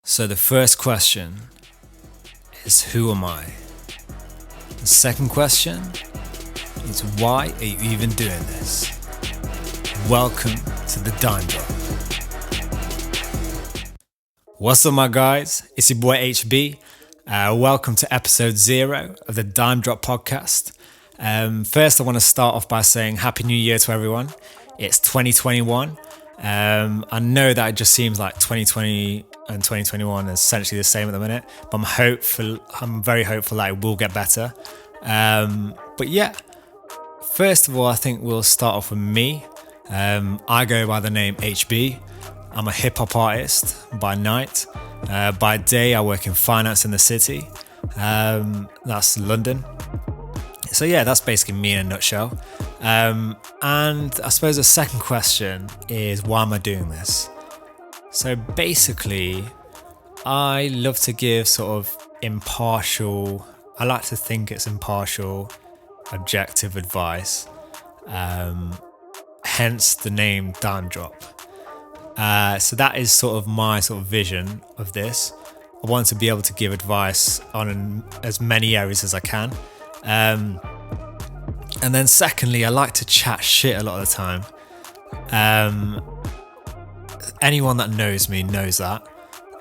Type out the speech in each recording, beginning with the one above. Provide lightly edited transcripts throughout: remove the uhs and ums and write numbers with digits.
So the first question is, who am I? The second question is, why are you even doing this? Welcome to the Dime Dropp. What's up, my guys? It's your boy HB. Welcome to episode 0 of the Dime Dropp podcast. First, I want to start off by saying Happy New Year to everyone. It's 2021. I know that it just seems like 2020 and 2021 is essentially the same at the minute, but I'm very hopeful that it will get better. But yeah, first of all, I think we'll start off with me. I go by the name HB. I'm a hip hop artist by night. By day, I work in finance in the city. That's London. So yeah, that's basically me in a nutshell. And I suppose the second question is, why am I doing this? So basically, I love to give sort of impartial, I like to think it's impartial, objective advice. Hence the name Dime Dropp. So that is sort of my sort of vision of this. I want to be able to give advice on as many areas as I can. And then secondly, I like to chat shit a lot of the time. Anyone that knows me knows that.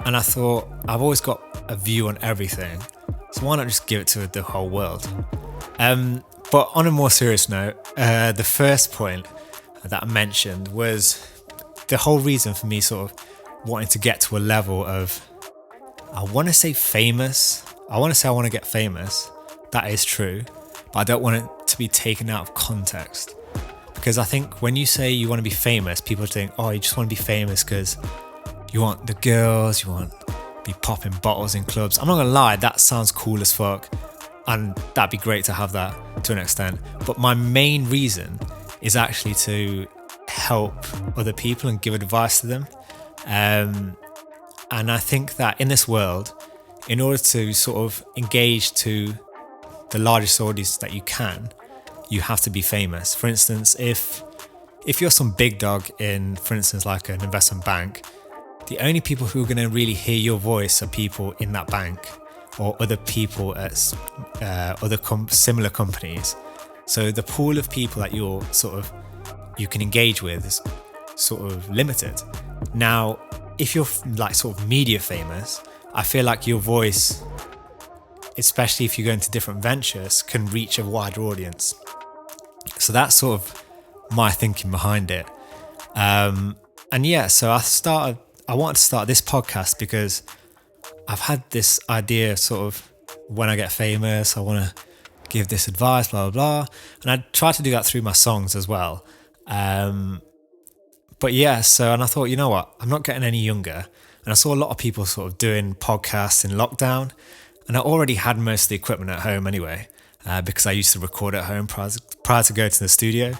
And I thought, I've always got a view on everything, so why not just give it to the whole world? But on a more serious note, the first point that I mentioned was the whole reason for me sort of wanting to get to a level of, I want to say famous. I want to say I want to get famous. That is true. But I don't want it to be taken out of context. Because I think when you say you want to be famous, people think, oh, you just want to be famous because you want the girls, you want to be popping bottles in clubs. I'm not going to lie, that sounds cool as fuck. And that'd be great to have that to an extent. But my main reason is actually to help other people and give advice to them. And I think that in this world, in order to sort of engage to the largest audience that you can, you have to be famous. For instance, if you're some big dog in, for instance, like an investment bank, the only people who are going to really hear your voice are people in that bank or other people at similar companies. So the pool of people that you can engage with is sort of limited. Now, if you're like sort of media famous, I feel like your voice, especially if you go into different ventures, can reach a wider audience. So that's sort of my thinking behind it. And yeah, so I wanted to start this podcast because I've had this idea sort of, when I get famous, I want to give this advice, blah, blah, blah. And I try to do that through my songs as well. But yeah, and I thought, you know what, I'm not getting any younger. And I saw a lot of people sort of doing podcasts in lockdown. And I already had most of the equipment at home anyway, because I used to record at home prior to going to the studio.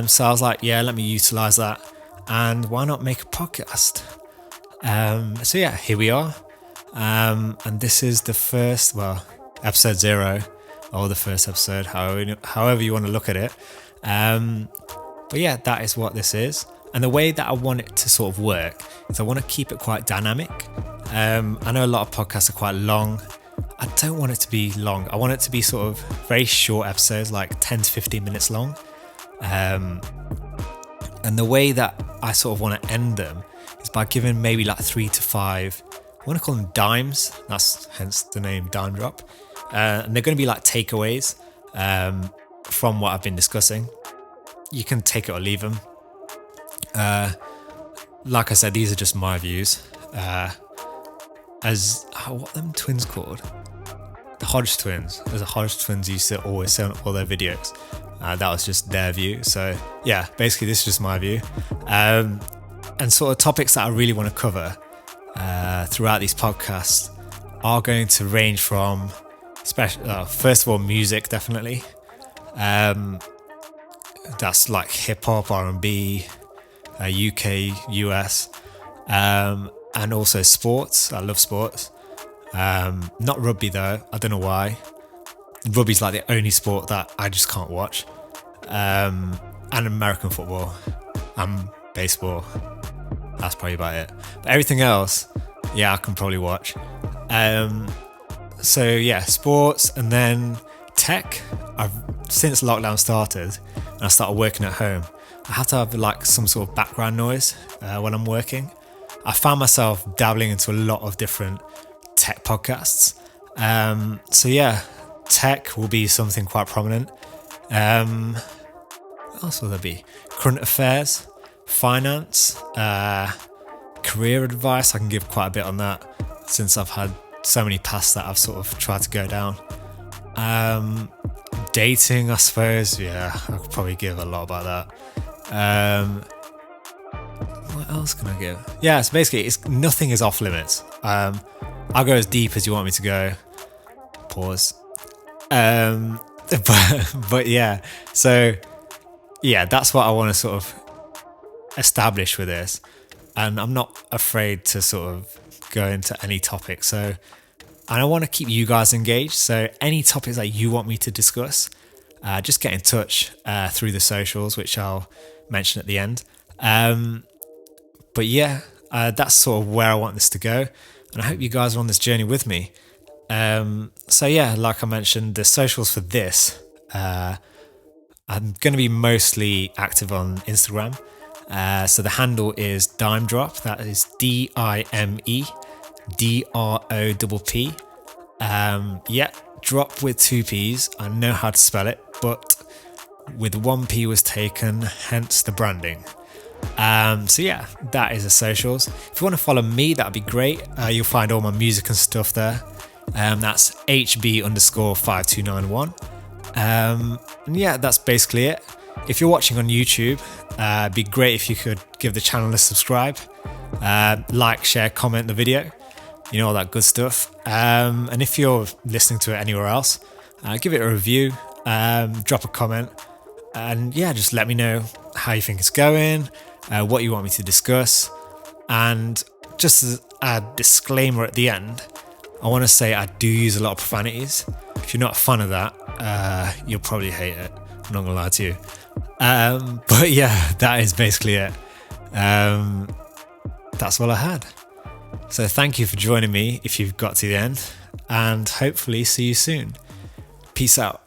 So I was like, yeah, let me utilize that. And why not make a podcast? So yeah, here we are. And this is the first, episode 0, or the first episode, however you want to look at it. But yeah, that is what this is. And the way that I want it to sort of work is I want to keep it quite dynamic. I know a lot of podcasts are quite long. I don't want it to be long. I want it to be sort of very short episodes, like 10 to 15 minutes long. And the way that I sort of want to end them is by giving maybe like 3 to 5, I want to call them dimes. That's hence the name Dime Dropp. And they're going to be like takeaways from what I've been discussing. You can take it or leave them. Like I said, these are just my views. What are them twins called? The Hodge twins. There's a Hodge twins used to always say on all their videos. That was just their view. So yeah, basically this is just my view. And sort of topics that I really want to cover throughout these podcasts are going to range from, first of all, music, definitely. That's like hip hop, R&B, UK, US, and also sports. I love sports. Not rugby though. I don't know why. Rugby's like the only sport that I just can't watch. And American football and baseball. That's probably about it. But everything else Yeah, I can probably watch. So yeah, sports and then tech. Since lockdown started and I started working at home, I have to have like some sort of background noise when I'm working. I found myself dabbling into a lot of different tech podcasts. So yeah, tech will be something quite prominent. What else will there be? Current affairs, finance, career advice. I can give quite a bit on that since I've had so many paths that I've sort of tried to go down. Dating, I suppose. Yeah, I could probably give a lot about that. What else can I give? Yeah, so basically, nothing is off limits. I'll go as deep as you want me to go. Pause. But yeah, so yeah, that's what I want to sort of establish with this, and I'm not afraid to sort of go into any topic. So, and I want to keep you guys engaged. So, any topics that you want me to discuss, just get in touch through the socials, which I'll mention at the end. But yeah, that's sort of where I want this to go, and I hope you guys are on this journey with me. So yeah, like I mentioned, the socials for this, I'm going to be mostly active on Instagram. So the handle is Dime Dropp. That is DIME DROPP. Yeah, drop with 2 P's. I know how to spell it, but with 1 P was taken, hence the branding. So yeah, that is the socials. If you want to follow me, that'd be great. You'll find all my music and stuff there. That's HB_5291. And yeah, that's basically it. If you're watching on YouTube, it'd be great if you could give the channel a subscribe, like, share, comment the video, you know, all that good stuff. And if you're listening to it anywhere else, give it a review, drop a comment, and yeah, just let me know how you think it's going, what you want me to discuss. And just as a disclaimer at the end, I want to say I do use a lot of profanities. If you're not a fan of that, you'll probably hate it. I'm not gonna lie to you. But yeah, that is basically it. That's all I had. So thank you for joining me if you've got to the end, and hopefully see you soon. Peace out.